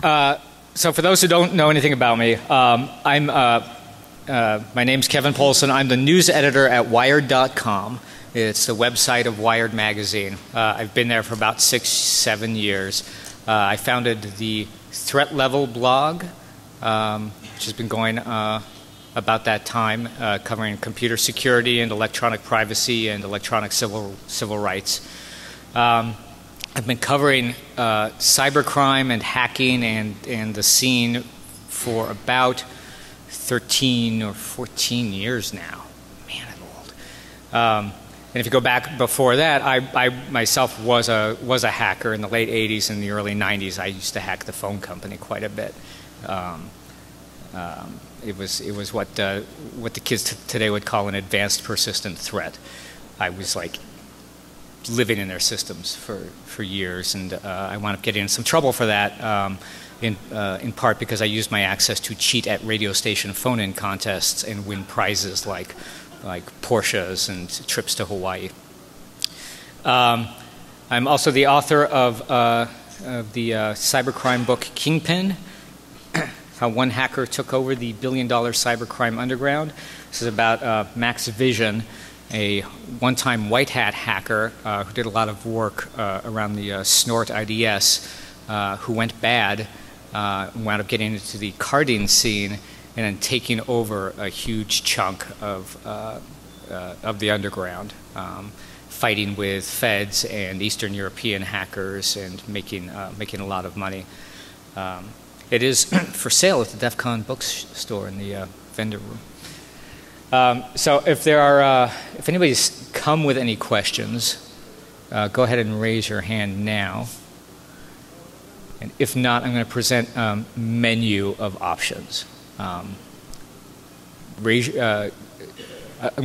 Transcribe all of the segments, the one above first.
So for those who don't know anything about me, my name's Kevin Poulsen. I'm the news editor at Wired.com. It's the website of Wired magazine. I've been there for about 6-7 years. I founded the Threat Level blog, which has been going about that time, covering computer security and electronic privacy and electronic civil rights. I've been covering cybercrime and hacking and the scene for about 13 or 14 years now. Man, I'm old. And if you go back before that, I myself was a hacker in the late 80s and the early 90s. I used to hack the phone company quite a bit. It was what the kids today would call an advanced persistent threat. I was like living in their systems for years, and I wound up getting in some trouble for that, in part because I used my access to cheat at radio station phone-in contests and win prizes like Porsches and trips to Hawaii. I'm also the author of the cybercrime book Kingpin, How One Hacker Took Over the Billion-Dollar Cybercrime Underground. This is about Max Vision, a one-time white hat hacker who did a lot of work around the Snort IDS, who went bad, wound up getting into the carding scene and then taking over a huge chunk of the underground, fighting with feds and Eastern European hackers and making a lot of money. It is for sale at the DEFCON bookstore in the vendor room. So if anybody's come with any questions, go ahead and raise your hand now. And if not, I'm going to present a menu of options. I'm going to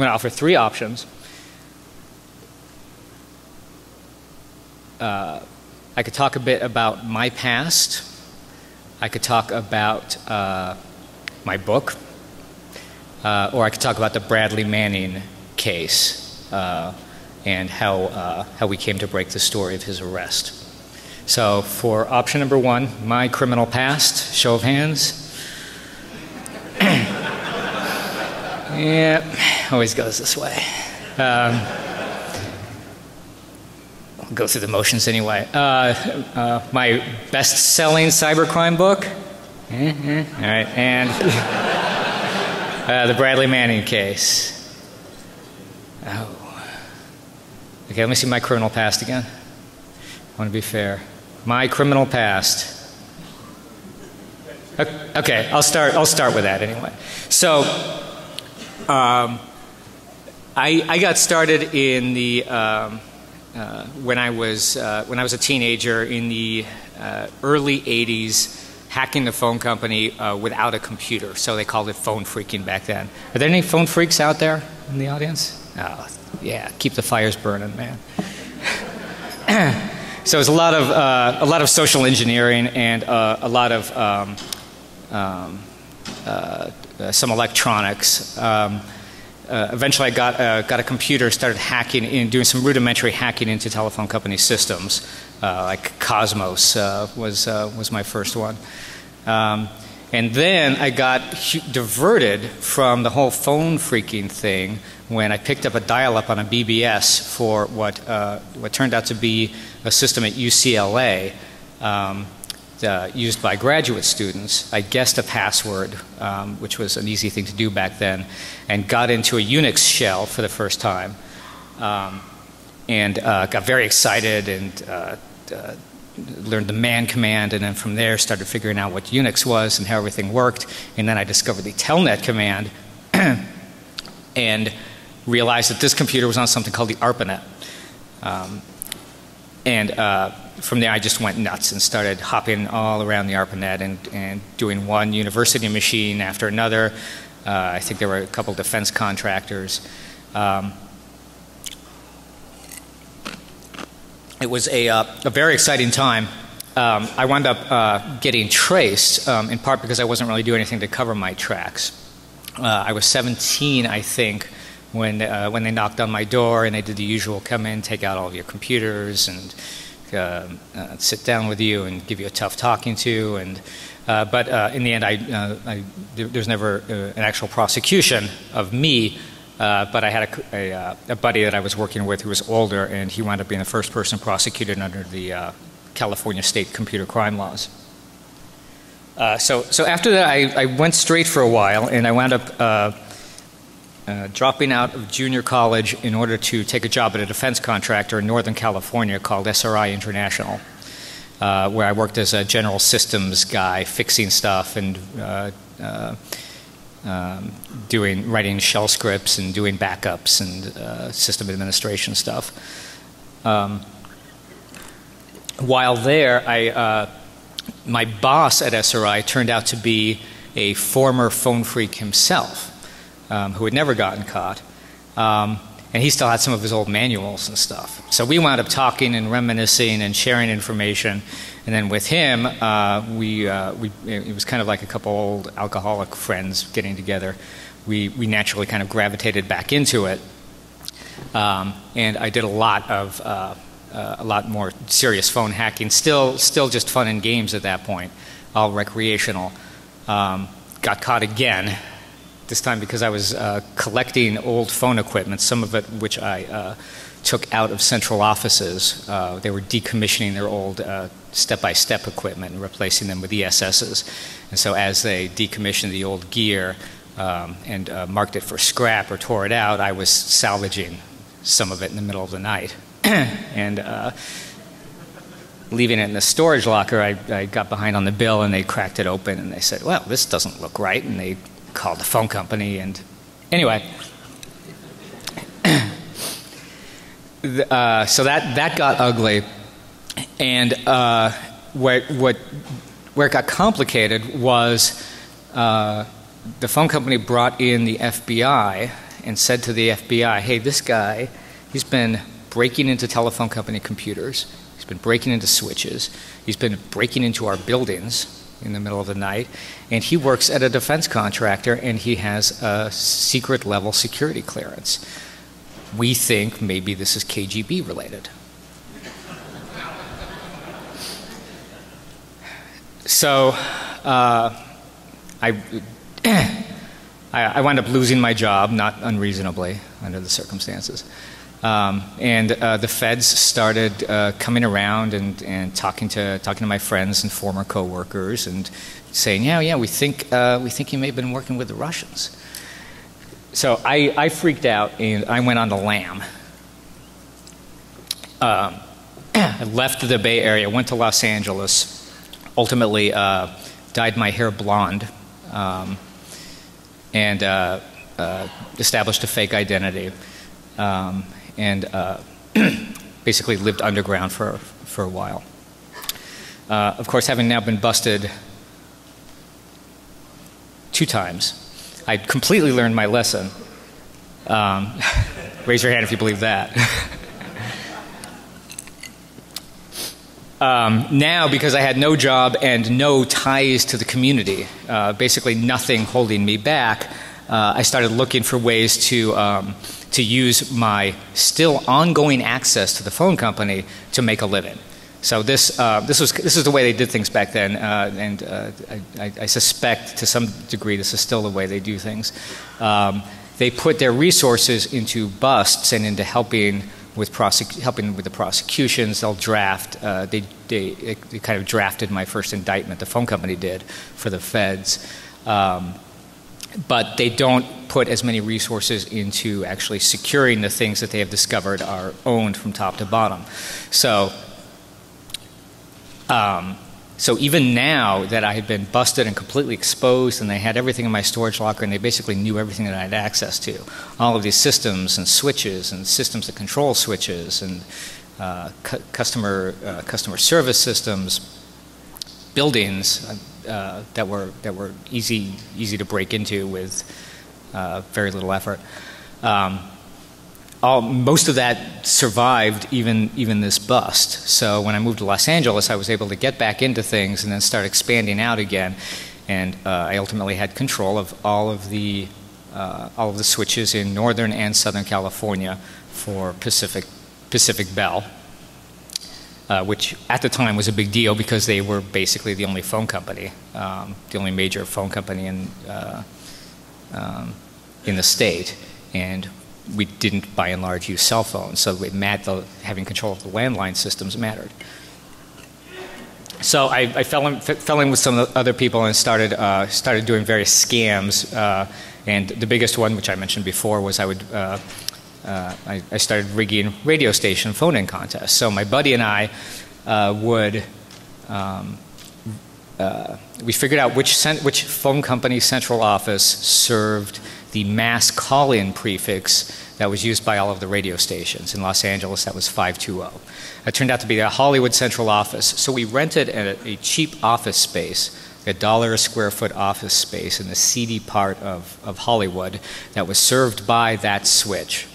offer 3 options. I could talk a bit about my past. I could talk about my book. Or I could talk about the Bradley Manning case and how we came to break the story of his arrest. So for option number 1, my criminal past, show of hands. Yeah, always goes this way. I'll go through the motions anyway. My best-selling cybercrime book. All right, and the Bradley Manning case. Oh. Okay, let me see my criminal past again. I want to be fair. My criminal past. Okay, I'll start with that anyway. So, I got started in the when I was a teenager in the early '80s, hacking the phone company without a computer. So they called it phone freaking back then. Are there any phone freaks out there in the audience? Oh, yeah, keep the fires burning, man. So it was a lot of social engineering and a lot of some electronics. Eventually, I got a computer, started hacking, doing some rudimentary hacking into telephone company systems, like Cosmos was my first one. And then I got diverted from the whole phone freaking thing when I picked up a dial-up on a BBS for what turned out to be a system at UCLA used by graduate students. I guessed a password, which was an easy thing to do back then, and got into a Unix shell for the first time, and got very excited and learned the man command, and then from there started figuring out what Unix was and how everything worked. And then I discovered the telnet command and realized that this computer was on something called the ARPANET. From there I just went nuts and started hopping all around the ARPANET and doing one university machine after another. I think there were a couple defense contractors. It was a very exciting time. I wound up getting traced, in part because I wasn't really doing anything to cover my tracks. I was 17, I think, when they knocked on my door and they did the usual come in, take out all of your computers and sit down with you and give you a tough talking to. And but in the end, there's never an actual prosecution of me. But I had a buddy that I was working with who was older, and he wound up being the first person prosecuted under the California state computer crime laws. So after that, I went straight for a while, and I wound up dropping out of junior college in order to take a job at a defense contractor in Northern California called SRI International, where I worked as a general systems guy, fixing stuff and writing shell scripts and doing backups and system administration stuff. While there, my boss at SRI turned out to be a former phone freak himself, who had never gotten caught. And he still had some of his old manuals and stuff. So we wound up talking and reminiscing and sharing information. And then with him, it was kind of like a couple old alcoholic friends getting together. We naturally kind of gravitated back into it. And I did a lot more serious phone hacking. Still just fun and games at that point, all recreational. Got caught again. This time because I was collecting old phone equipment, some of it which I took out of central offices. They were decommissioning their old step-by-step equipment and replacing them with ESSs. And so as they decommissioned the old gear and marked it for scrap or tore it out, I was salvaging some of it in the middle of the night. And leaving it in the storage locker, I got behind on the bill, and they cracked it open, and they said, well, this doesn't look right. And they called the phone company, and anyway, so that got ugly, and where it got complicated was the phone company brought in the FBI and said to the FBI, hey, this guy, he's been breaking into telephone company computers, he's been breaking into switches, he's been breaking into our buildings in the middle of the night, and he works at a defense contractor, and he has a secret level security clearance. We think maybe this is KGB related. So I wound up losing my job, not unreasonably under the circumstances. And the feds started coming around and talking to my friends and former coworkers and saying, yeah, we think you may have been working with the Russians. So I freaked out, and I went on the lam. I left the Bay Area, went to Los Angeles, ultimately dyed my hair blonde, and established a fake identity. And basically lived underground for a while. Of course, having now been busted 2 times, I completely learned my lesson. Raise your hand if you believe that. Now, because I had no job and no ties to the community, basically nothing holding me back, I started looking for ways to use my still ongoing access to the phone company to make a living. So this is the way they did things back then, and I suspect to some degree this is still the way they do things. They put their resources into busts and into helping with the prosecutions. They'll draft. They kind of drafted my first indictment. The phone company did for the feds. But they don't put as many resources into actually securing the things that they have discovered are owned from top to bottom. So even now that I had been busted and completely exposed, and they had everything in my storage locker, and they basically knew everything that I had access to, all of these systems and switches and systems that control switches and customer service systems, buildings that were easy to break into with very little effort. Most of that survived even this bust. So when I moved to Los Angeles, I was able to get back into things and then start expanding out again. And I ultimately had control of all of the switches in Northern and Southern California for Pacific Bell. which at the time was a big deal because they were basically the only phone company, the only major phone company in the state. And we didn't, by and large, use cell phones, so having control of the landline systems mattered. So I fell in with some other people and started doing various scams. And the biggest one, which I mentioned before, was I started rigging radio station phone-in contests. So my buddy and I we figured out which phone company central office served the mass call-in prefix that was used by all of the radio stations. In Los Angeles, that was 520. It turned out to be a Hollywood central office. So we rented a cheap office space, $1 a square foot office space in the seedy part of Hollywood that was served by that switch.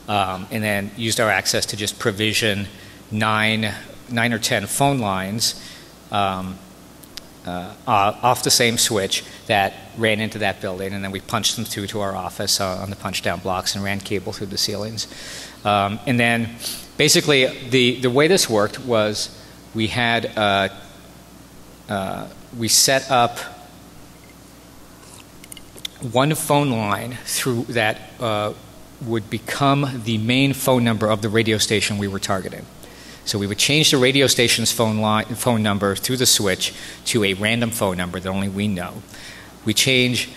And then used our access to just provision nine or 10 phone lines off the same switch that ran into that building, and then we punched them through to our office on the punch down blocks and ran cable through the ceilings. And then basically the way this worked was we had we set up one phone line through that would become the main phone number of the radio station we were targeting. So we would change the radio station's phone number through the switch to a random phone number that only we know. We change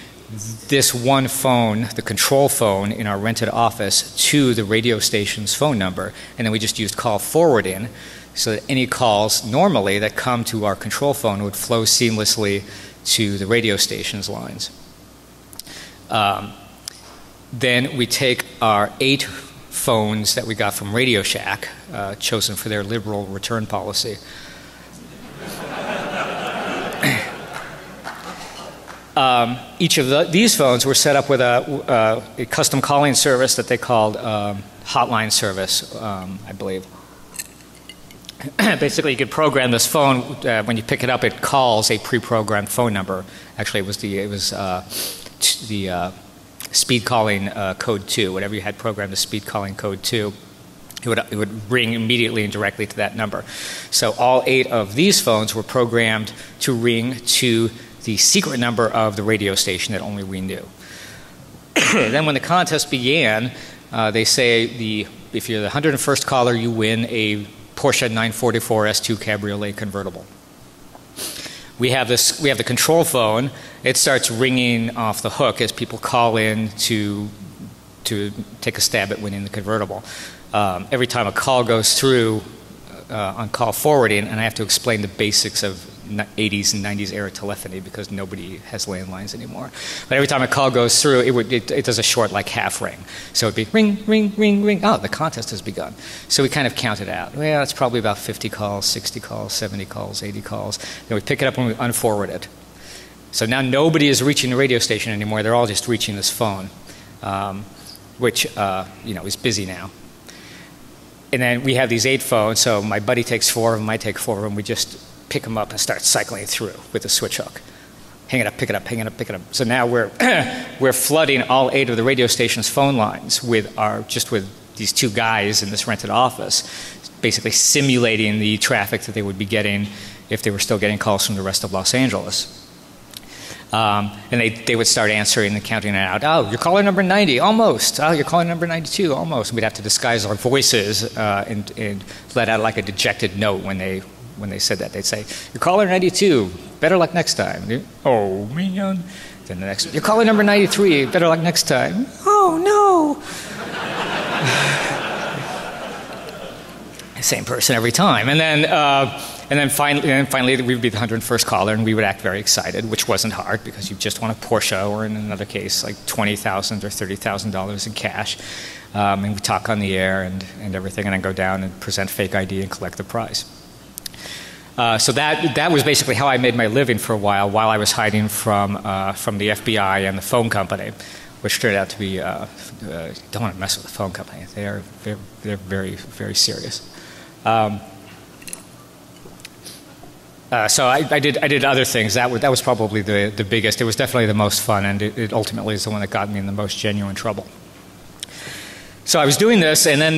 this one phone, the control phone in our rented office, to the radio station's phone number, and then we just used call forwarding so that any calls normally that come to our control phone would flow seamlessly to the radio station's lines. Then we take our 8 phones that we got from Radio Shack, chosen for their liberal return policy. Each of these phones were set up with a custom calling service that they called hotline service, I believe. Basically, you could program this phone. When you pick it up, it calls a pre-programmed phone number. Actually, it was the speed calling code 2. Whatever you had programmed as speed calling code 2, it would ring immediately and directly to that number. So all 8 of these phones were programmed to ring to the secret number of the radio station that only we knew. Then when the contest began, they say if you're the 101st caller, you win a Porsche 944 S2 Cabriolet convertible. We have the control phone. It starts ringing off the hook as people call in to take a stab at winning the convertible. Every time a call goes through on call forwarding, and I have to explain the basics of 80s and 90s era telephony because nobody has landlines anymore. But every time a call goes through, it does a short like half ring. So it'd be ring, ring, ring, ring. Oh, the contest has begun. So we kind of count it out. Well, it's probably about 50 calls, 60 calls, 70 calls, 80 calls. Then we pick it up and we unforward it. So now nobody is reaching the radio station anymore. They're all just reaching this phone, which is busy now. And then we have these 8 phones. So my buddy takes 4 of them. I take 4 of them. We just pick them up and start cycling through with a switch hook. Hang it up, pick it up, hang it up, pick it up. So now we're flooding all 8 of the radio station's phone lines with these 2 guys in this rented office, basically simulating the traffic that they would be getting if they were still getting calls from the rest of Los Angeles. And they would start answering and counting it out. Oh, you're caller number 90, almost. Oh, you're caller number 92, almost. And we'd have to disguise our voices and let out like a dejected note when they said that. They'd say, you're caller 92, better luck next time. Oh, man. Then the next, you're caller number 93, better luck next time. Oh, no. Same person every time. And then finally we'd be the 101st caller, and we would act very excited, which wasn't hard because you just want a Porsche, or in another case, like $20,000 or $30,000 in cash. And we talk on the air and everything, and then go down and present fake ID and collect the prize. So that was basically how I made my living for a while I was hiding from the FBI and the phone company, which turned out to be don't want to mess with the phone company. They're very, very serious. So I did other things. That was probably the biggest. It was definitely the most fun, and it ultimately is the one that got me in the most genuine trouble. So I was doing this, and then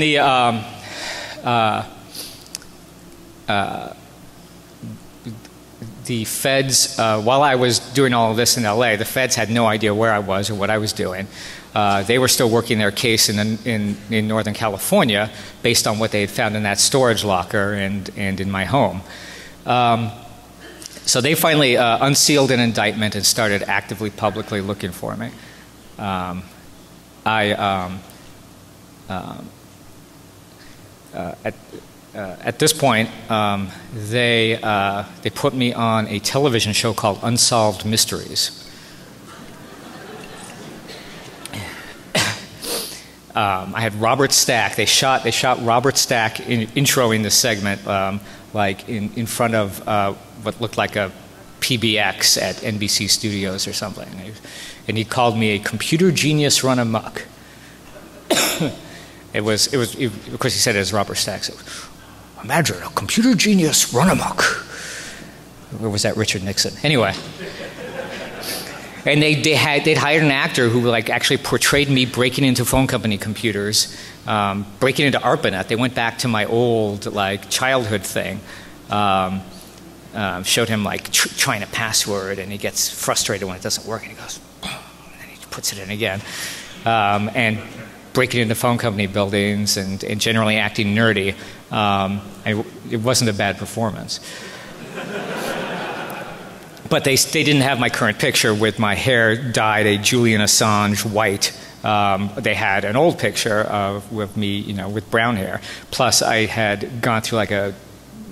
the feds, while I was doing all of this in LA, the feds had no idea where I was or what I was doing. They were still working their case in Northern California based on what they had found in that storage locker and in my home. So they finally unsealed an indictment and started actively, publicly looking for me. At this point, they put me on a television show called Unsolved Mysteries. I had Robert Stack. They shot Robert Stack introing the segment, like in front of what looked like a PBX at NBC Studios or something. And he called me a computer genius run amok. Of course, he said it as Robert Stack. So, imagine a computer genius run amok. Or was that Richard Nixon? Anyway. And they'd hired an actor who like actually portrayed me breaking into phone company computers, breaking into ARPANET. They went back to my old like childhood thing. Showed him like trying a password, and he gets frustrated when it doesn't work, and he goes, and then he puts it in again. And breaking into phone company buildings and generally acting nerdy. It wasn't a bad performance. But they didn't have my current picture with my hair dyed a Julian Assange white. They had an old picture with me, you know, with brown hair. Plus, I had gone through like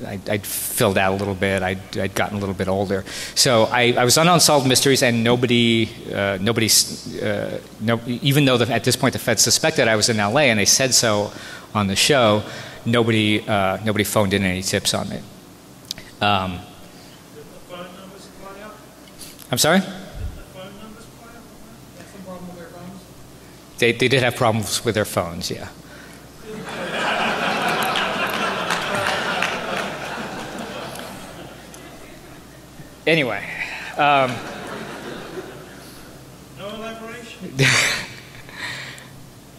I'd filled out a little bit. I'd gotten a little bit older. So I was on Unsolved Mysteries, and nobody, even though at this point the feds suspected I was in LA, and they said so on the show, nobody phoned in any tips on me. I'm sorry? They did have problems with their phones, yeah. Anyway. No elaboration?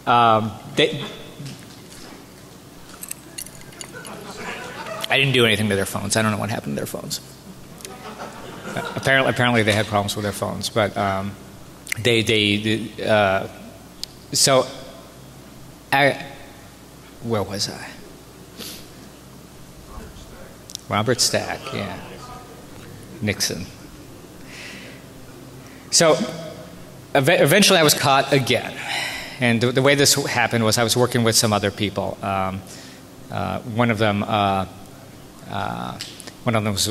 I didn't do anything to their phones. I don't know what happened to their phones. Apparently they had problems with their phones, but so where was I? Robert Stack, yeah. Nixon. So eventually I was caught again, and the way this happened was I was working with some other people. One of them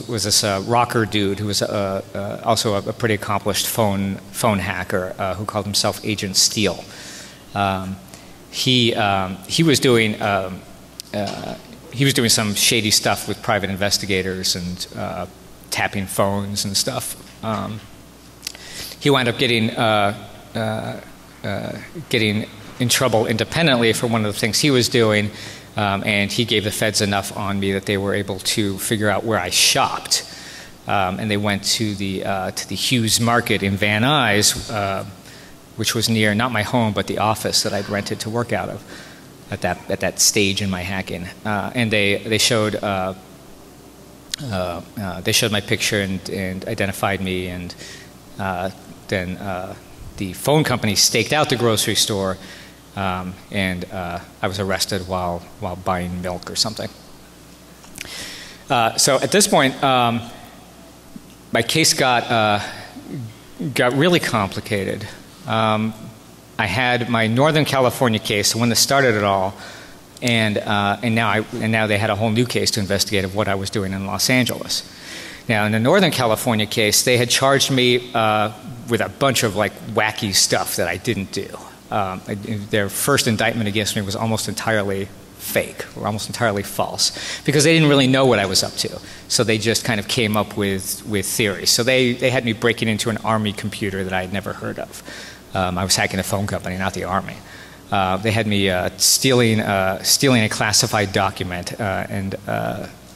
was this rocker dude who was also a pretty accomplished phone hacker who called himself Agent Steele. He was doing some shady stuff with private investigators and tapping phones and stuff. He wound up getting in trouble independently for one of the things he was doing. And he gave the feds enough on me that they were able to figure out where I shopped. And they went to the Hughes Market in Van Nuys, which was near not my home but the office that I'd rented to work out of at that stage in my hacking. And they showed my picture and identified me, and then the phone company staked out the grocery store. And I was arrested while buying milk or something. So at this point, my case got really complicated. I had my Northern California case, the one that started it all, and now they had a whole new case to investigate of what I was doing in Los Angeles. Now in the Northern California case, they had charged me with a bunch of like wacky stuff that I didn't do. Their first indictment against me was almost entirely fake, or almost entirely false, because they didn't really know what I was up to. So they just kind of came up with theories. So they had me breaking into an Army computer that I had never heard of. I was hacking a phone company, not the Army. They had me stealing a classified document, and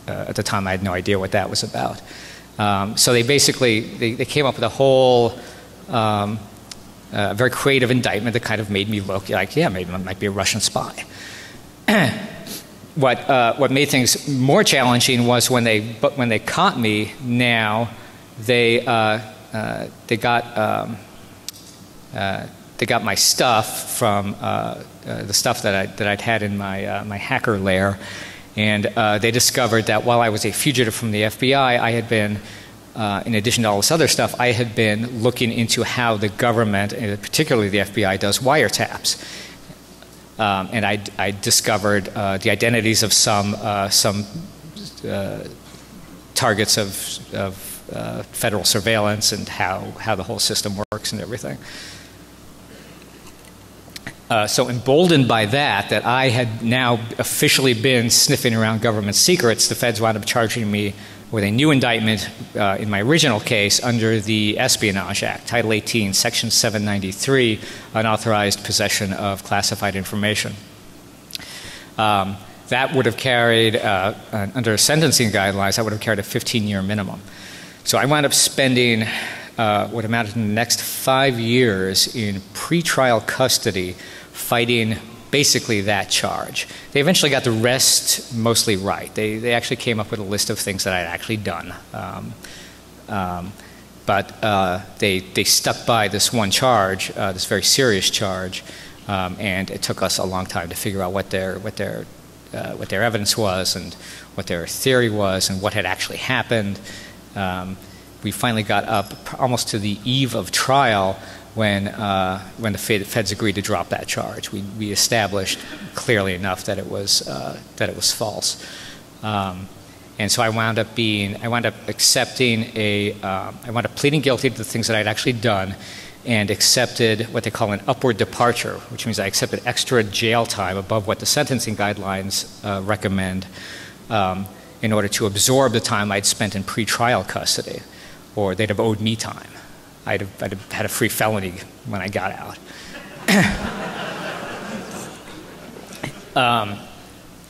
at the time I had no idea what that was about. So they basically they came up with a whole very creative indictment that kind of made me look like, yeah, maybe I might be a Russian spy. what made things more challenging was when they caught me. Now they got my stuff from the stuff that I'd had in my hacker lair, and they discovered that while I was a fugitive from the FBI, I had been, in addition to all this other stuff, I had been looking into how the government, and particularly the FBI, does wiretaps. And I discovered the identities of some targets of federal surveillance and how the whole system works and everything. So emboldened by that I had now officially been sniffing around government secrets, the feds wound up charging me with a new indictment in my original case under the Espionage Act, Title 18, Section 793, unauthorized possession of classified information. That would have carried, under sentencing guidelines, that would have carried a 15-year minimum. So I wound up spending what amounted to the next 5 years in pretrial custody fighting basically that charge. They eventually got the rest mostly right. They actually came up with a list of things that I'd actually done. But they stuck by this one charge, this very serious charge, and it took us a long time to figure out what their evidence was and what their theory was and what had actually happened. We finally got up almost to the eve of trial when the feds agreed to drop that charge. We established clearly enough that it was false, and so I wound up accepting I wound up pleading guilty to the things that I'd actually done, and accepted what they call an upward departure, which means I accepted extra jail time above what the sentencing guidelines recommend, in order to absorb the time I'd spent in pretrial custody, or they'd have owed me time. I'd have had a free felony when I got out.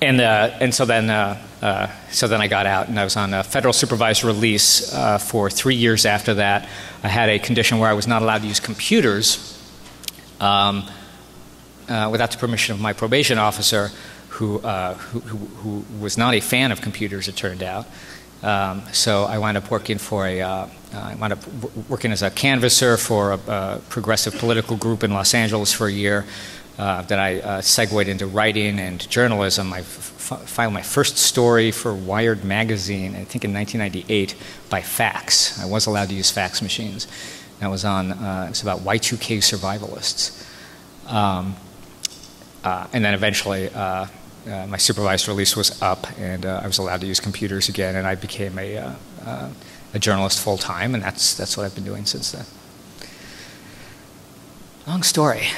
And so then I got out, and I was on a federal supervised release for 3 years after that. I had a condition where I was not allowed to use computers without the permission of my probation officer, who was not a fan of computers, it turned out. So I wound up working working as a canvasser for a progressive political group in Los Angeles for a year. Then I segued into writing and journalism. I filed my first story for Wired magazine, I think in 1998, by fax. I was allowed to use fax machines. That was on, it was about Y2K survivalists. And then eventually my supervised release was up, and I was allowed to use computers again, and I became a journalist full time, and that's what I've been doing since then. Long story.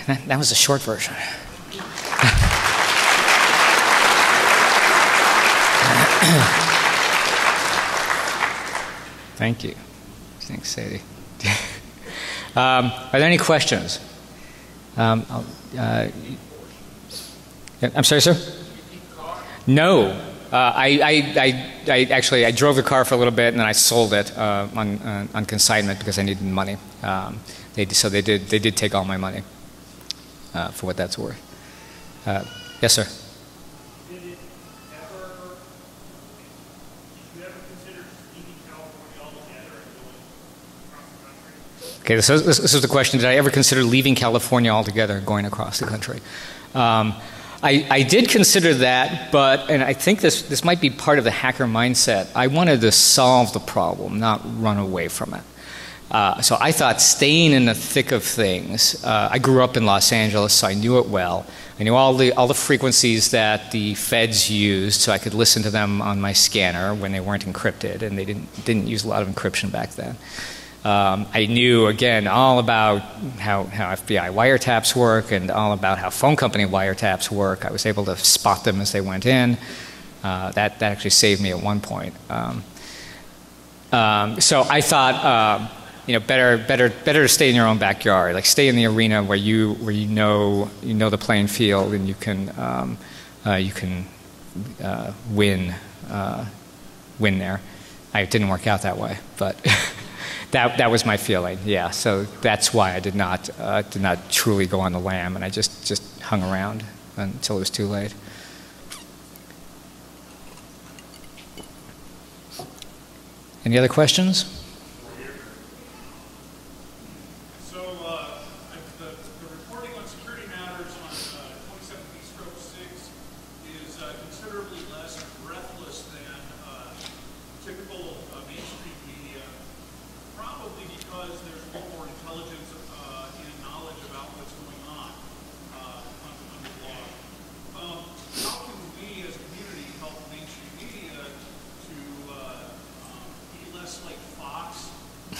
That was a short version. Thank you. Thanks, Sadie. Are there any questions? I'm sorry, sir? No. I drove the car for a little bit, and then I sold it on consignment because I needed money. So they did take all my money, for what that's worth. Yes, sir. Did you ever consider leaving California altogether and going across the country? Okay, this is the question. Did I ever consider leaving California altogether and going across the country? I did consider that, and I think this might be part of the hacker mindset. I wanted to solve the problem, not run away from it. So I thought staying in the thick of things. I grew up in Los Angeles, so I knew it well. I knew all the frequencies that the feds used, so I could listen to them on my scanner when they weren't encrypted, and they didn't use a lot of encryption back then. I knew, again, all about how FBI wiretaps work and all about how phone company wiretaps work. I was able to spot them as they went in. That actually saved me at one point. So I thought, better to stay in your own backyard. Like, stay in the arena where you know the playing field, and you can win there. It didn't work out that way, but. That was my feeling, yeah. So that's why I did not truly go on the lam, and I just hung around until it was too late. Any other questions? So the reporting on security matters on 27B/6 is considerably less breathless than typical mainstream media, probably because there's a little more intelligence and knowledge about what's going on the blog. How can we as a community help mainstream media to be less like Fox in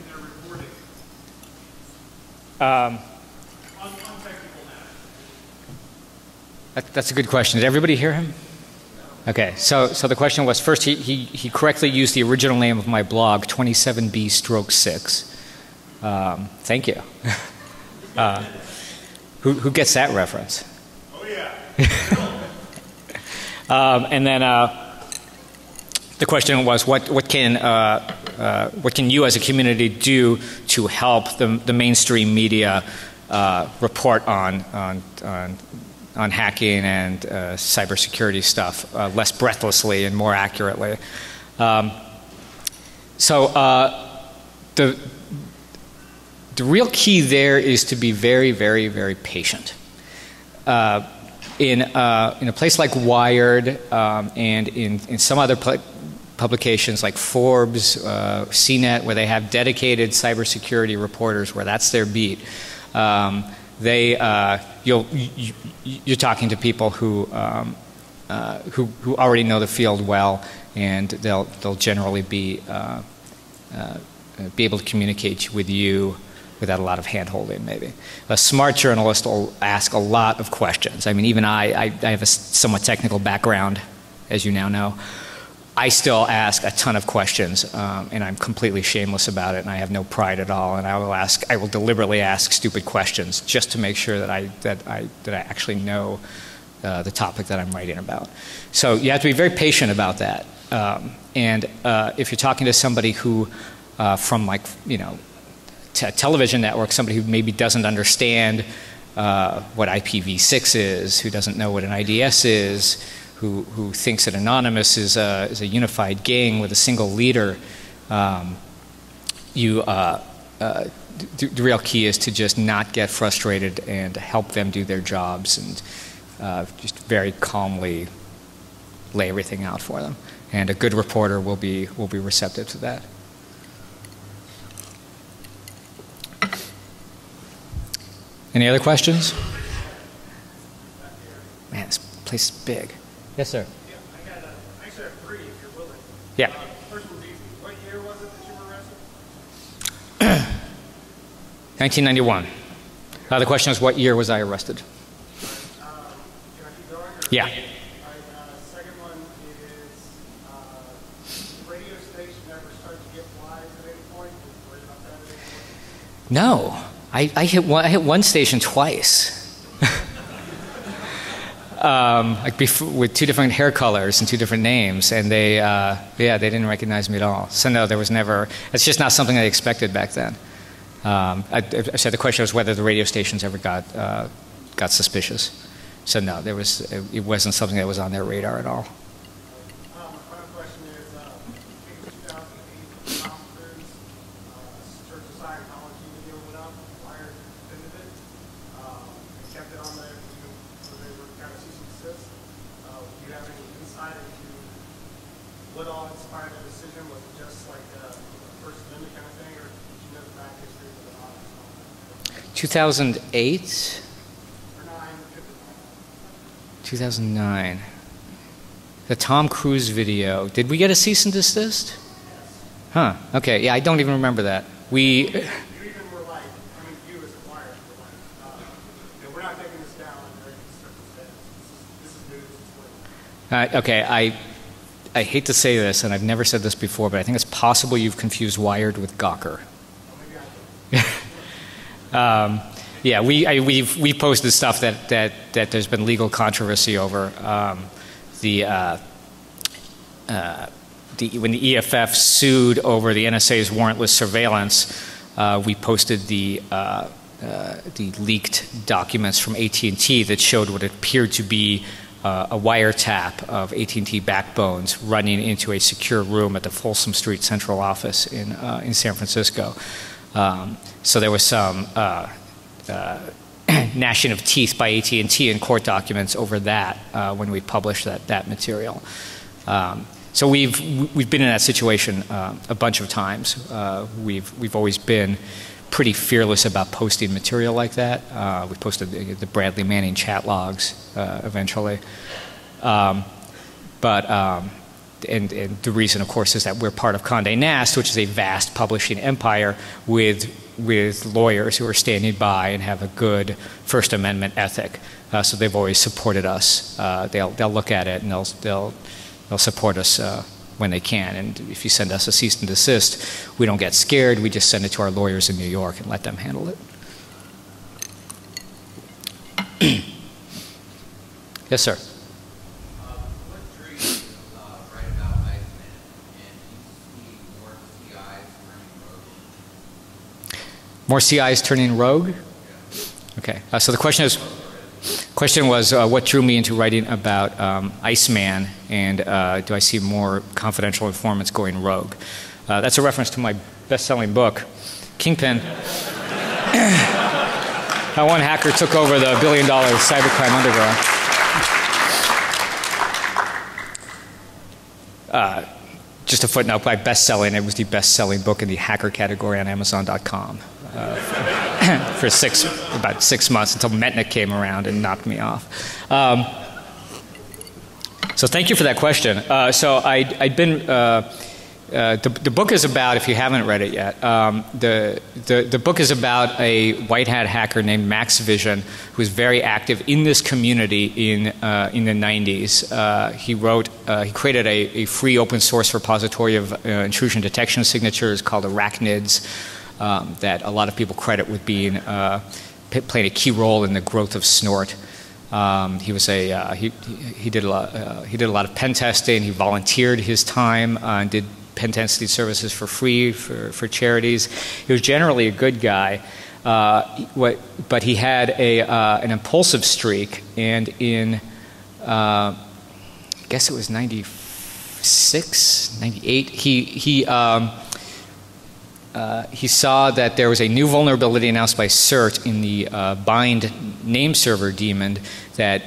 their reporting on technical matters? That's a good question. Did everybody hear him? Okay, so the question was, first he correctly used the original name of my blog, 27B/6. Thank you. Who gets that reference? Oh yeah. And then the question was, what can you as a community do to help the mainstream media report on hacking and cybersecurity stuff less breathlessly and more accurately? The real key there is to be very, very, very patient. In a place like Wired and in some other publications like Forbes, CNET, where they have dedicated cybersecurity reporters, where that's their beat, you're talking to people who already know the field well, and they'll generally be able to communicate with you without a lot of hand-holding, maybe. A smart journalist will ask a lot of questions. I mean, even I have a somewhat technical background, as you now know. I still ask a ton of questions, and I'm completely shameless about it, and I have no pride at all. And I will deliberately ask stupid questions just to make sure that I actually know the topic that I'm writing about. So you have to be very patient about that. And if you're talking to somebody who, from like, you know, television network, somebody who maybe doesn't understand what IPv6 is, who doesn't know what an IDS is, who thinks that Anonymous is a unified gang with a single leader, the real key is to just not get frustrated and help them do their jobs, and just very calmly lay everything out for them. And a good reporter will be receptive to that. Any other questions? Man, this place is big. Yes, sir. Yeah, I actually have three if you're willing. Yeah. First one's easy. What year was it that you were arrested? 1991. The question is, what year was I arrested? Can I keep going? Yeah. Second one is, the radio station ever start to get wise at any point? Did you worry about that at any point? No. I hit one station twice. Like with two different hair colors and two different names, and they didn't recognize me at all. So no, there was never. It's just not something I expected back then. I said the question was whether the radio stations ever got suspicious. So no, it wasn't something that was on their radar at all. My final question is, I think it was 2008, Tom Cruise, Church of Scientology video went up, Wired defended it, and kept it on there so they were kind of cease and desist. Do you have any insight into what all inspired the decision? Was it just like a First Amendment kind of thing, or did you know the back history of the law? 2008. 2009. The Tom Cruise video. Did we get a cease and desist? Huh. Okay. Yeah, I don't even remember that. You even were like, I mean, you as a Wired were like, we're not taking this down under any circumstances. This is news. Okay. I hate to say this, and I've never said this before, but I think it's possible you've confused Wired with Gawker. Yeah, we've posted stuff that there's been legal controversy over. When the EFF sued over the NSA's warrantless surveillance, we posted the leaked documents from AT&T that showed what appeared to be a wiretap of AT&T backbones running into a secure room at the Poulsen Street central office in San Francisco. So there was some gnashing of teeth by AT&T in court documents over that when we published that material. So we've been in that situation a bunch of times. We've always been pretty fearless about posting material like that. We posted the Bradley Manning chat logs eventually. And the reason, of course, is that we're part of Condé Nast, which is a vast publishing empire with lawyers who are standing by and have a good First Amendment ethic. So they've always supported us. They'll look at it and they'll support us when they can. And if you send us a cease and desist, we don't get scared. We just send it to our lawyers in New York and let them handle it. Yes, sir. What drew you to write about Iceman, and do you see more CIs turning rogue? More CIs turning rogue? Yeah. Okay. So the question was what drew me into writing about Iceman, and do I see more confidential informants going rogue? That's a reference to my best-selling book, Kingpin. How one hacker took over the billion-dollar cybercrime underground. Just a footnote, by best-selling, it was the best-selling book in the hacker category on Amazon.com. For about 6 months until Metnick came around and knocked me off. So thank you for that question. So I'd been the book is about, if you haven't read it yet, the book is about a white hat hacker named Max Vision who was very active in this community in the 90s. He created a free open source repository of intrusion detection signatures called Arachnids. That a lot of people credit with being playing a key role in the growth of Snort. He was he did a lot of pen testing. He volunteered his time and did pen testing services for free for charities. He was generally a good guy, but he had an impulsive streak. And in I guess it was 96, 98, he saw that there was a new vulnerability announced by CERT in the bind name server daemon that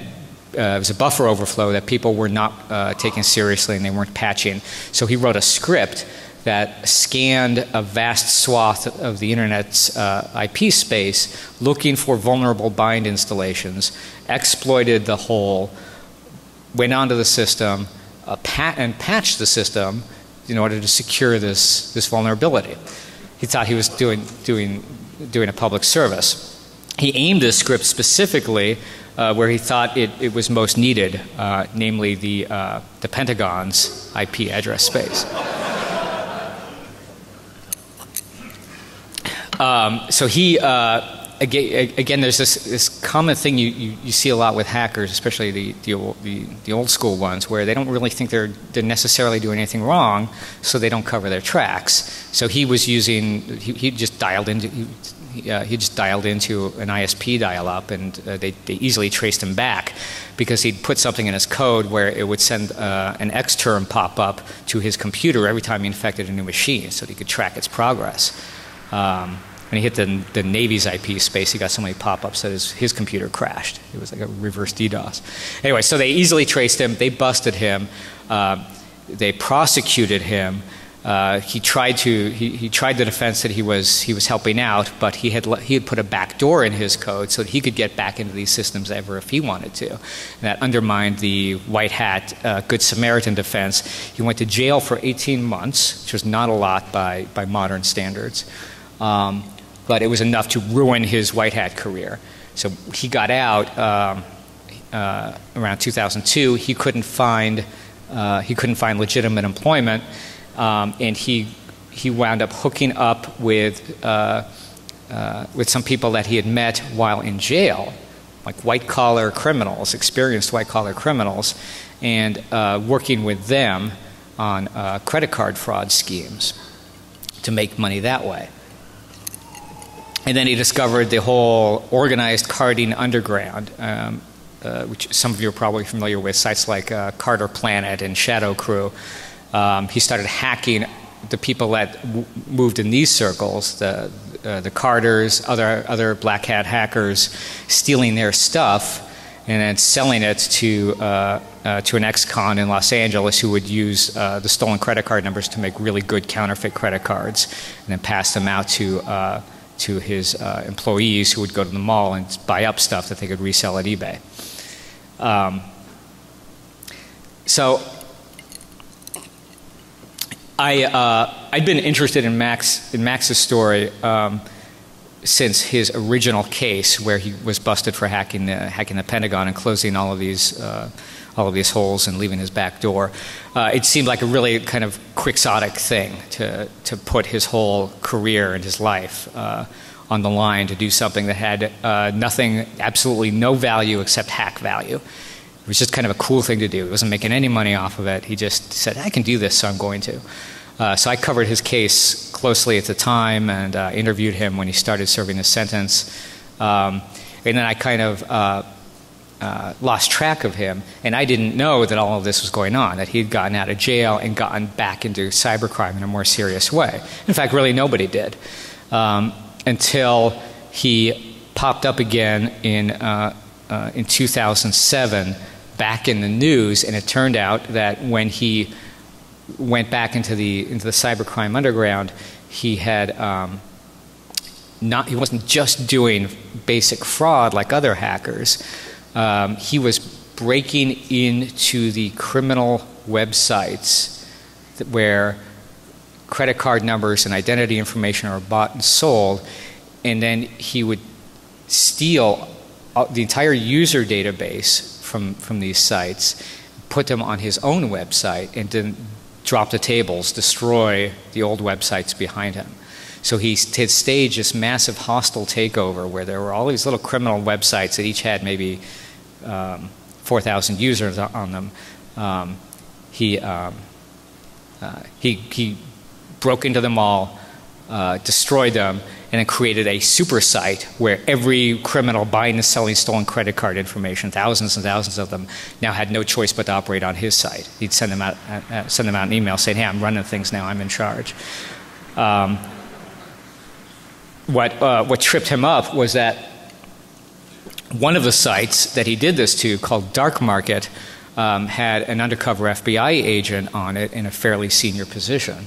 was a buffer overflow that people were not taking seriously and they weren't patching. So he wrote a script that scanned a vast swath of the internet's IP space looking for vulnerable bind installations, exploited the hole, went onto the system, and patched the system in order to secure this vulnerability. He thought he was doing a public service. He aimed this script specifically where he thought it was most needed, namely the Pentagon's IP address space. So he again, there's this common thing you see a lot with hackers, especially the old school ones, where they don't really think they're necessarily doing anything wrong, so they don't cover their tracks. So he was using he just dialed into an ISP dial-up, and they easily traced him back because he'd put something in his code where it would send an X term pop up to his computer every time he infected a new machine, so that he could track its progress. When he hit the Navy's IP space, he got so many pop-ups that his computer crashed. It was like a reverse DDoS. Anyway, so they easily traced him. They busted him. They prosecuted him. He tried the defense that he was helping out, but he had put a back door in his code so that he could get back into these systems ever if he wanted to. And that undermined the white hat Good Samaritan defense. He went to jail for 18 months, which was not a lot by modern standards. But it was enough to ruin his white hat career. So he got out around 2002. He couldn't find legitimate employment, and he wound up hooking up with some people that he had met while in jail, like white collar criminals, experienced white collar criminals, and working with them on credit card fraud schemes to make money that way. And then he discovered the whole organized carding underground. which some of you are probably familiar with, sites like Carter Planet and Shadow Crew. He started hacking the people that moved in these circles, the Carters, other black hat hackers, stealing their stuff and then selling it to an ex-con in Los Angeles who would use the stolen credit card numbers to make really good counterfeit credit cards, and then pass them out to his employees who would go to the mall and buy up stuff that they could resell at eBay. So I'd been interested in Max's story since his original case, where he was busted for hacking the Pentagon and closing all of these holes and leaving his back door. It seemed like a really kind of quixotic thing to put his whole career and his life on the line to do something that had nothing, absolutely no value except hack value. It was just kind of a cool thing to do. He wasn't making any money off of it. He just said, I can do this, so I'm going to. So I covered his case closely at the time and interviewed him when he started serving his sentence. And then I kind of lost track of him, and I didn't know that all of this was going on, that he had gotten out of jail and gotten back into cybercrime in a more serious way. In fact, really nobody did, until he popped up again in 2007, back in the news, and it turned out that when he went back into the cybercrime underground, he had he wasn't just doing basic fraud like other hackers. He was breaking into the criminal websites where credit card numbers and identity information are bought and sold, and then he would steal the entire user database from these sites, put them on his own website, and then drop the tables, destroy the old websites behind him. So he had staged this massive hostile takeover where there were all these little criminal websites that each had maybe 4,000 users on them. He broke into them all, destroyed them, and then created a super site where every criminal buying and selling stolen credit card information, thousands and thousands of them, now had no choice but to operate on his site. He'd send them out an email saying, hey, I'm running things now, I'm in charge. What tripped him up was that one of the sites that he did this to, called Dark Market, had an undercover FBI agent on it in a fairly senior position.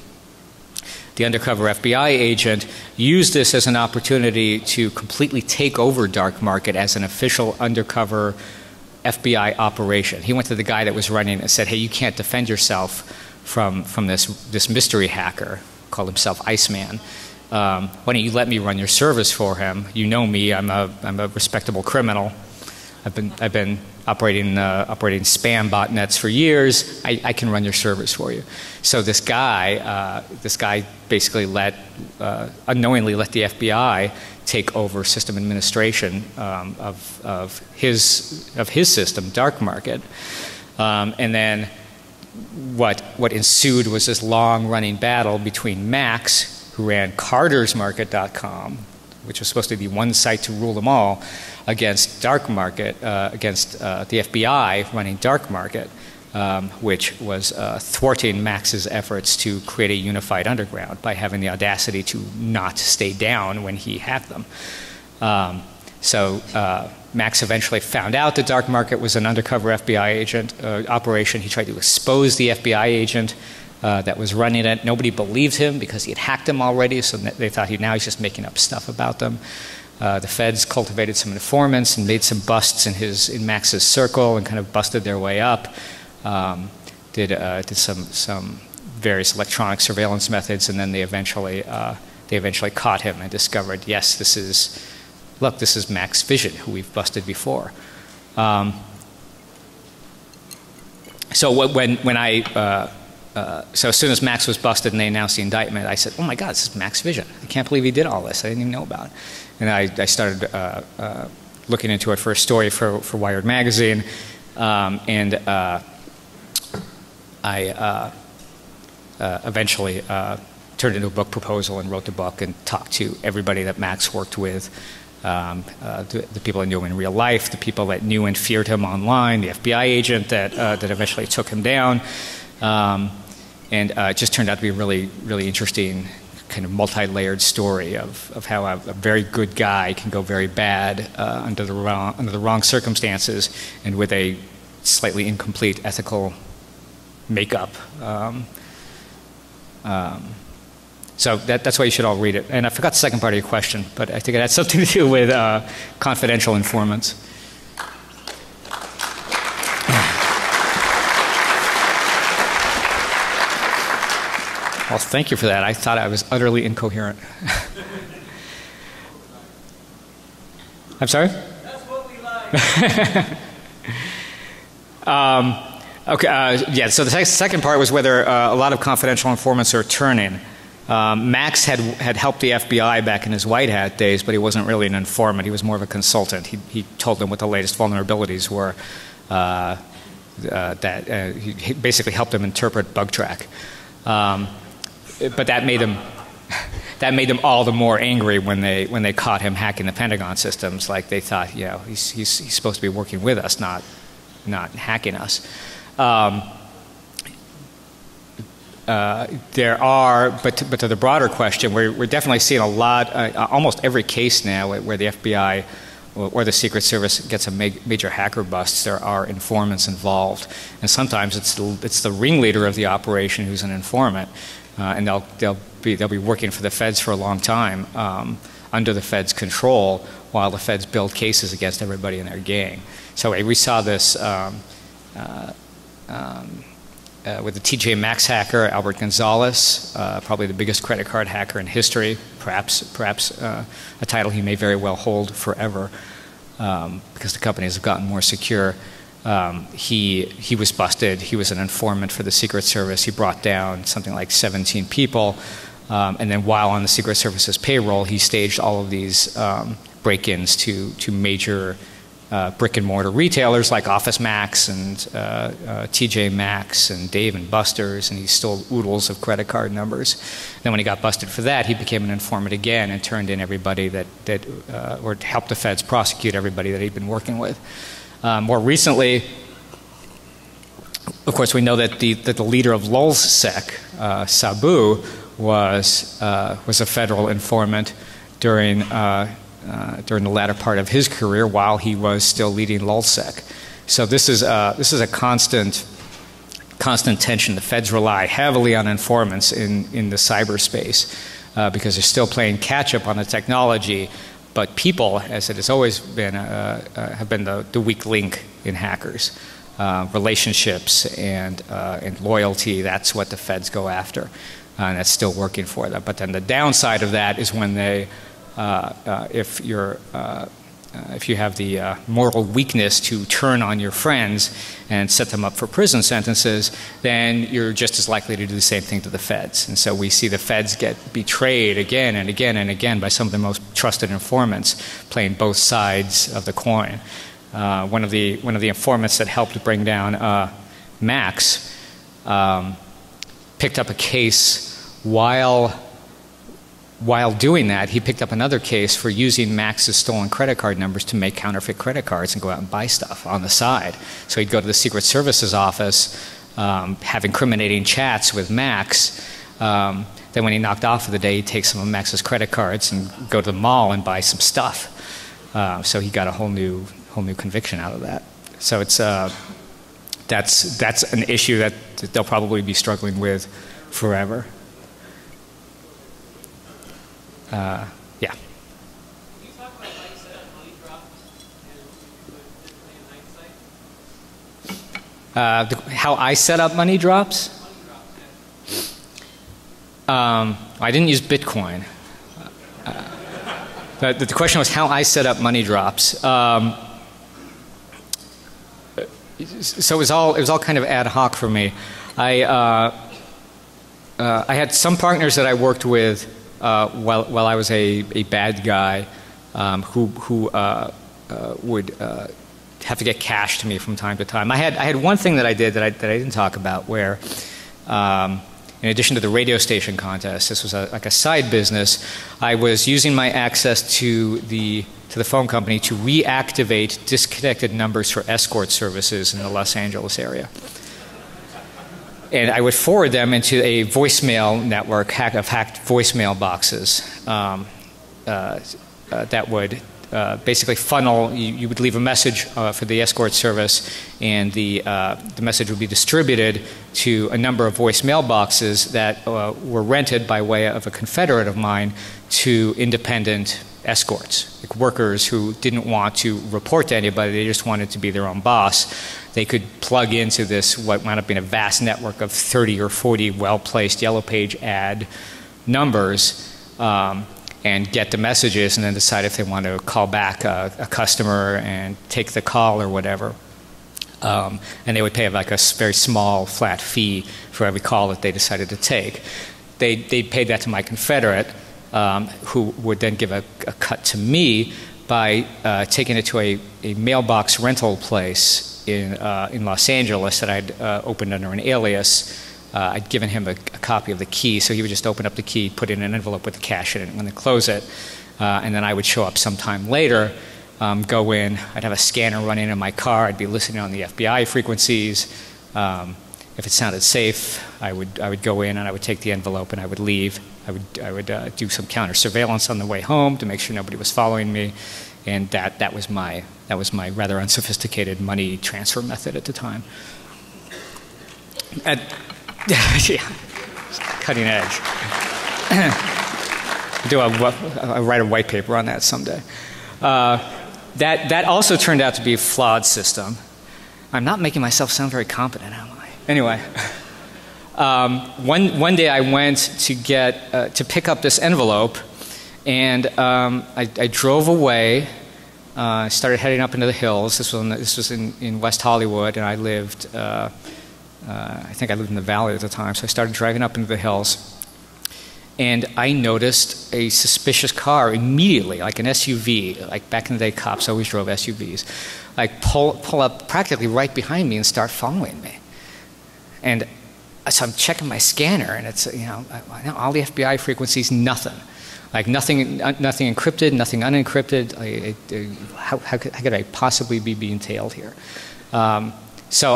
The undercover FBI agent used this as an opportunity to completely take over Dark Market as an official undercover FBI operation. He went to the guy that was running it and said, hey, you can't defend yourself from this mystery hacker, called himself Iceman. Why don't you let me run your service for him? You know me, I'm a respectable criminal. I've been operating spam botnets for years. I can run your service for you. So this guy basically unknowingly let the FBI take over system administration of his system, Dark Market, and then what ensued was this long-running battle between Max, who ran CartersMarket.com, which was supposed to be one site to rule them all, against Dark Market, against the FBI running Dark Market, which was thwarting Max's efforts to create a unified underground by having the audacity to not stay down when he hacked them. So Max eventually found out that Dark Market was an undercover FBI agent operation. He tried to expose the FBI agent that was running it. Nobody believed him because he had hacked them already, so they thought now he's just making up stuff about them. The feds cultivated some informants and made some busts in Max's circle and kind of busted their way up. Did some various electronic surveillance methods, and then they eventually caught him and discovered, yes, this is Max Vision, who we've busted before. So so as soon as Max was busted and they announced the indictment, I said, oh my God, this is Max Vision. I can't believe he did all this. I didn't even know about it. And I started looking into it for a story for Wired Magazine, and I eventually turned into a book proposal and wrote the book and talked to everybody that Max worked with the people that knew him in real life, the people that knew and feared him online, the FBI agent that eventually took him down. And it just turned out to be a really, really interesting kind of multi-layered story of how a very good guy can go very bad under the wrong circumstances and with a slightly incomplete ethical makeup. So that's why you should all read it. And I forgot the second part of your question, but I think it had something to do with confidential informants. Well, thank you for that. I thought I was utterly incoherent. I'm sorry? That's what we like. Okay, yeah, so the second part was whether a lot of confidential informants are turning. Max had helped the FBI back in his white hat days, but he wasn't really an informant. He was more of a consultant. He told them what the latest vulnerabilities were. He basically helped them interpret BugTrack. But that made them all the more angry when they caught him hacking the Pentagon systems. Like they thought, you know, he's supposed to be working with us, not hacking us. There are, but to the broader question, we're definitely seeing a lot, almost every case now where the FBI or the Secret Service gets a major hacker bust, there are informants involved, and sometimes it's the ringleader of the operation who's an informant, and they'll be working for the feds for a long time under the feds' control while the feds build cases against everybody in their gang. So we saw this. With the TJ Maxx hacker, Albert Gonzalez, probably the biggest credit card hacker in history, perhaps a title he may very well hold forever because the companies have gotten more secure. He was busted. He was an informant for the Secret Service. He brought down something like 17 people. And then while on the Secret Service's payroll, he staged all of these break-ins to major brick-and-mortar retailers like Office Max and TJ Maxx and Dave & Buster's, and he stole oodles of credit card numbers. Then when he got busted for that, he became an informant again and turned in everybody or helped the feds prosecute everybody that he'd been working with. More recently, of course, we know that the leader of LulzSec, Sabu, was a federal informant during the latter part of his career while he was still leading LulzSec. So this is a constant tension. The feds rely heavily on informants in the cyberspace because they're still playing catch up on the technology, but people, as it has always been, have been the weak link in hackers. Relationships and loyalty, that's what the feds go after, and that's still working for them. But then the downside of that is when they if you have the moral weakness to turn on your friends and set them up for prison sentences, then you're just as likely to do the same thing to the feds. And so we see the feds get betrayed again and again and again by some of the most trusted informants playing both sides of the coin. One of the informants that helped bring down Max picked up a case while doing that, he picked up another case for using Max's stolen credit card numbers to make counterfeit credit cards and go out and buy stuff on the side. So he'd go to the Secret Service's office, have incriminating chats with Max. Then when he knocked off for the day, he'd take some of Max's credit cards and go to the mall and buy some stuff. So he got a whole new conviction out of that. So it's that's an issue that they'll probably be struggling with forever. Yeah. Can you talk about how you set up money drops and with hindsight? How I set up money drops? I didn't use Bitcoin. The question was how I set up money drops. So it was all kind of ad hoc for me. I had some partners that I worked with while I was a bad guy who would have to get cash to me from time to time. I had one thing that I did that I didn't talk about where in addition to the radio station contest, this was like a side business. I was using my access to the phone company to reactivate disconnected numbers for escort services in the Los Angeles area. And I would forward them into a voicemail network of hacked voicemail boxes that would basically funnel. You would leave a message for the escort service, and the message would be distributed to a number of voicemail boxes that were rented by way of a confederate of mine to independent escorts, like workers who didn't want to report to anybody, they just wanted to be their own boss. They could plug into this, what wound up being a vast network of 30 or 40 well-placed Yellow Page ad numbers, and get the messages and then decide if they want to call back a customer and take the call or whatever. And they would pay like a very small flat fee for every call that they decided to take. They paid that to my confederate, who would then give a cut to me by taking it to a mailbox rental place in Los Angeles that I'd opened under an alias. I'd given him a copy of the key, so he would just open up the key, put it in an envelope with the cash in it, and then close it. And then I would show up sometime later, go in, I'd have a scanner running in my car, I'd be listening on the FBI frequencies. If it sounded safe, I would go in and I would take the envelope and I would leave. I would do some counter surveillance on the way home to make sure nobody was following me, and that was my rather unsophisticated money transfer method at the time. Yeah, cutting edge. I'll write a white paper on that someday. That also turned out to be a flawed system. I'm not making myself sound very competent, am I? Anyway, one day I went to pick up this envelope, and I drove away. Started heading up into the hills. This was in West Hollywood, and I lived. I think I lived in the valley at the time, so I started driving up into the hills. And I noticed a suspicious car immediately, like an SUV. Like back in the day, cops always drove SUVs. Like pull up practically right behind me and start following me. And so I'm checking my scanner, and it's all the FBI frequencies, nothing. Like nothing encrypted, nothing unencrypted. How could I possibly be being tailed here? So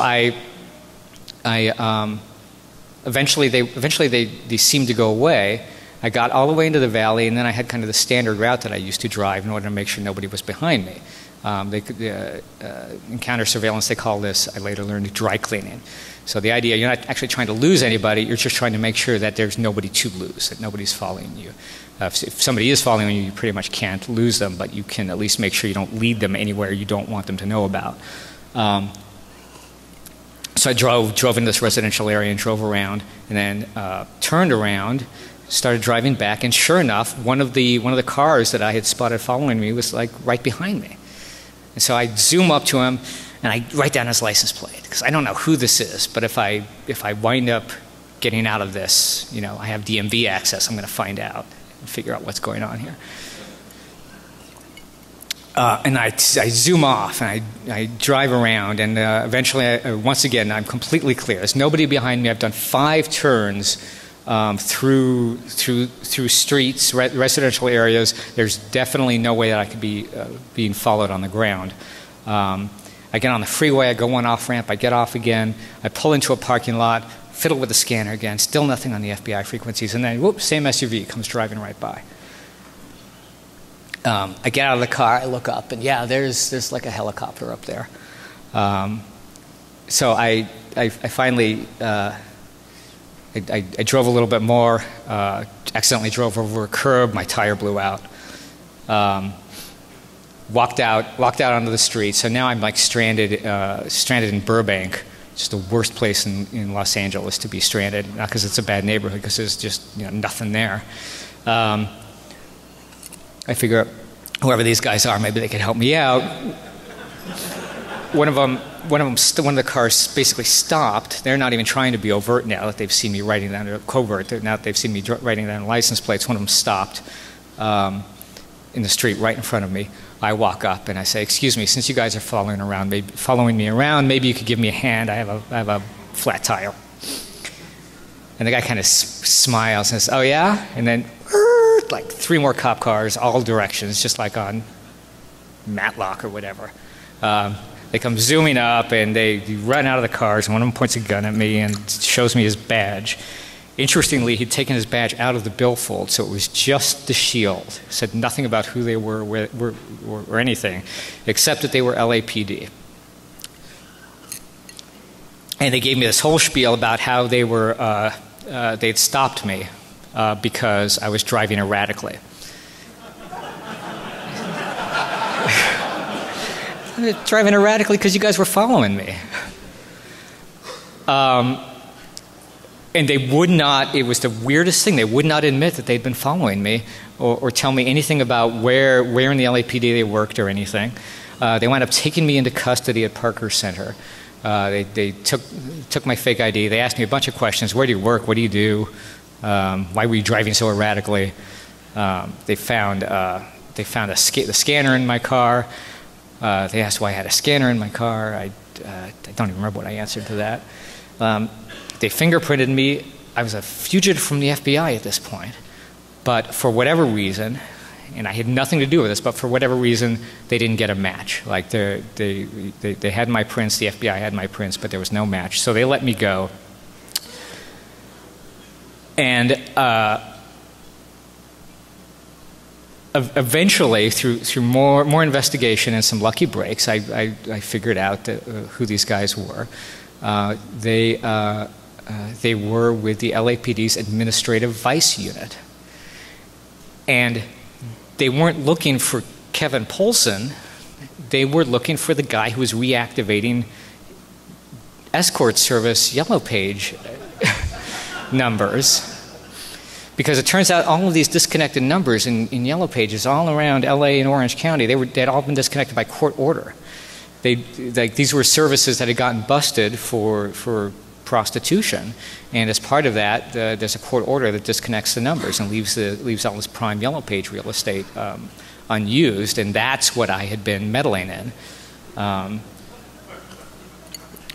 eventually they seemed to go away. I got all the way into the valley, and then I had kind of the standard route that I used to drive in order to make sure nobody was behind me. In counter surveillance, they call this, I later learned, dry cleaning. So the idea, you're not actually trying to lose anybody, you're just trying to make sure that there's nobody to lose, that nobody's following you. If somebody is following you, you pretty much can't lose them, but you can at least make sure you don't lead them anywhere you don't want them to know about. So I drove into this residential area and drove around, and then turned around, started driving back, and sure enough, one of the cars that I had spotted following me was like right behind me. And so I zoom up to him, and I write down his license plate, because I don't know who this is, but if I wind up getting out of this, I have DMV access, I'm going to find out and figure out what's going on here. And I zoom off, and I drive around, and eventually, once again, I'm completely clear. There's nobody behind me. I've done 5 turns through streets, residential areas. There's definitely no way that I could be being followed on the ground. I get on the freeway, I go one off-ramp, I get off again, I pull into a parking lot, fiddle with the scanner again, still nothing on the FBI frequencies, and then, whoops, same SUV comes driving right by. I get out of the car, I look up, and yeah, there's like a helicopter up there. So I finally, I drove a little bit more, accidentally drove over a curb, my tire blew out. Walked out onto the street, so now I'm like stranded in Burbank, just the worst place in Los Angeles to be stranded, not because it's a bad neighborhood, because there's just nothing there. I figure whoever these guys are, maybe they could help me out. One of the cars basically stopped. They're not even trying to be overt now that they've seen me writing down, or covert. Now that they've seen me writing down license plates, one of them stopped in the street right in front of me. I walk up and I say, "Excuse me, since you guys are following me around, maybe you could give me a hand. I have a flat tire." And the guy kind of smiles and says, "Oh yeah?" And then like 3 more cop cars, all directions, just like on Matlock or whatever. They come zooming up and they run out of the cars, and one of them points a gun at me and shows me his badge. Interestingly, he'd taken his badge out of the billfold, so it was just the shield. It said nothing about who they were or anything, except that they were LAPD. And they gave me this whole spiel about how they were, they'd stopped me because I was driving erratically. I was driving erratically because you guys were following me. And they would not, it was the weirdest thing, they would not admit that they'd been following me or tell me anything about where in the LAPD they worked or anything. They wound up taking me into custody at Parker Center. They took my fake ID. They asked me a bunch of questions. Where do you work? What do you do? Why were you driving so erratically? They found the scanner in my car. They asked why I had a scanner in my car. I don't even remember what I answered to that. They fingerprinted me. I was a fugitive from the FBI at this point. But for whatever reason, and I had nothing to do with this, but for whatever reason, they didn't get a match. Like they had my prints, the FBI had my prints, but there was no match. So they let me go. And eventually, through more investigation and some lucky breaks, I figured out who these guys were. They were with the LAPD's Administrative Vice Unit. And they weren't looking for Kevin Poulsen. They were looking for the guy who was reactivating escort service yellow page numbers. Because it turns out all of these disconnected numbers in yellow pages all around LA and Orange County, they'd all been disconnected by court order. These were services that had gotten busted for prostitution, and as part of that, there's a court order that disconnects the numbers and leaves all this prime yellow page real estate unused, and that's what I had been meddling in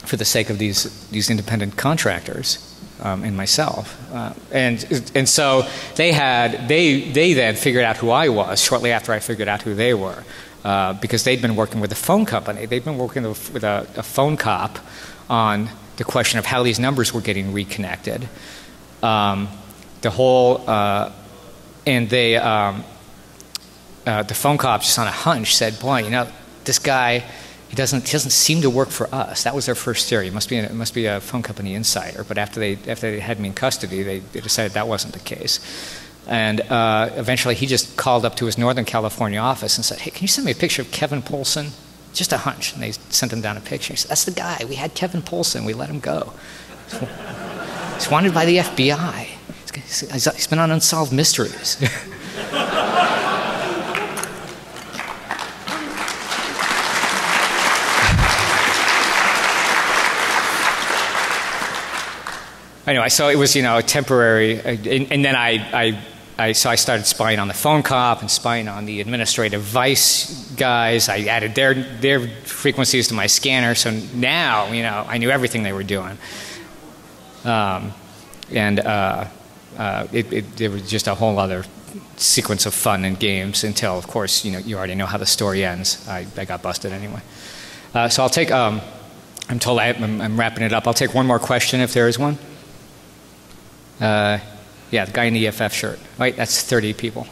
for the sake of these independent contractors and myself, and so they then figured out who I was shortly after I figured out who they were. Because they'd been working with a phone company. They'd been working with a phone cop on the question of how these numbers were getting reconnected. The phone cop, just on a hunch, said, "Boy, you know, this guy, he doesn't seem to work for us." That was their first theory. It must be a phone company insider. But after they had me in custody, they decided that wasn't the case. And eventually he just called up to his Northern California office and said, "Hey, can you send me a picture of Kevin Poulsen?" Just a hunch. And they sent him down a picture. He said, "That's the guy. We had Kevin Poulsen. We let him go. He's wanted by the FBI. He's been on Unsolved Mysteries." Anyway, so it was, a temporary, and then so I started spying on the phone cop and spying on the administrative vice guys. I added their frequencies to my scanner, so now, I knew everything they were doing. It was just a whole other sequence of fun and games until, of course, you already know how the story ends. I got busted anyway. So I'll take, I'm told I'm wrapping it up. I'll take one more question if there is one. Yeah, the guy in the EFF shirt. Right, that's 30 people.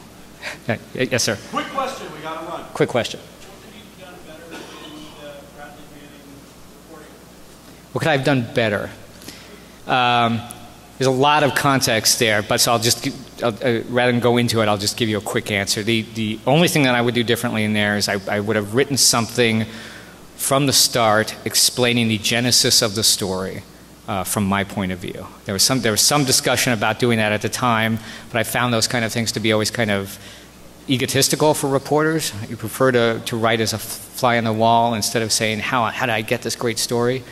Yes, sir. Quick question, we got to run. Quick question. What could you have done better in Bradley Manning reporting? What could I have done better? There's a lot of context there, but so I'll just, rather than go into it, I'll just give you a quick answer. The only thing that I would do differently in there is I would have written something from the start explaining the genesis of the story. From my point of view. There was some discussion about doing that at the time, but I found those kind of things to be always kind of egotistical for reporters. You prefer to write as a fly on the wall instead of saying, how did I get this great story?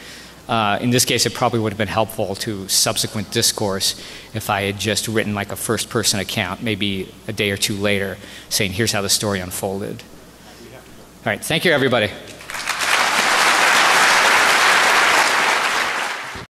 In this case, it probably would have been helpful to subsequent discourse if I had just written like a first-person account, maybe a day or two later, saying, here's how the story unfolded. All right, thank you, everybody.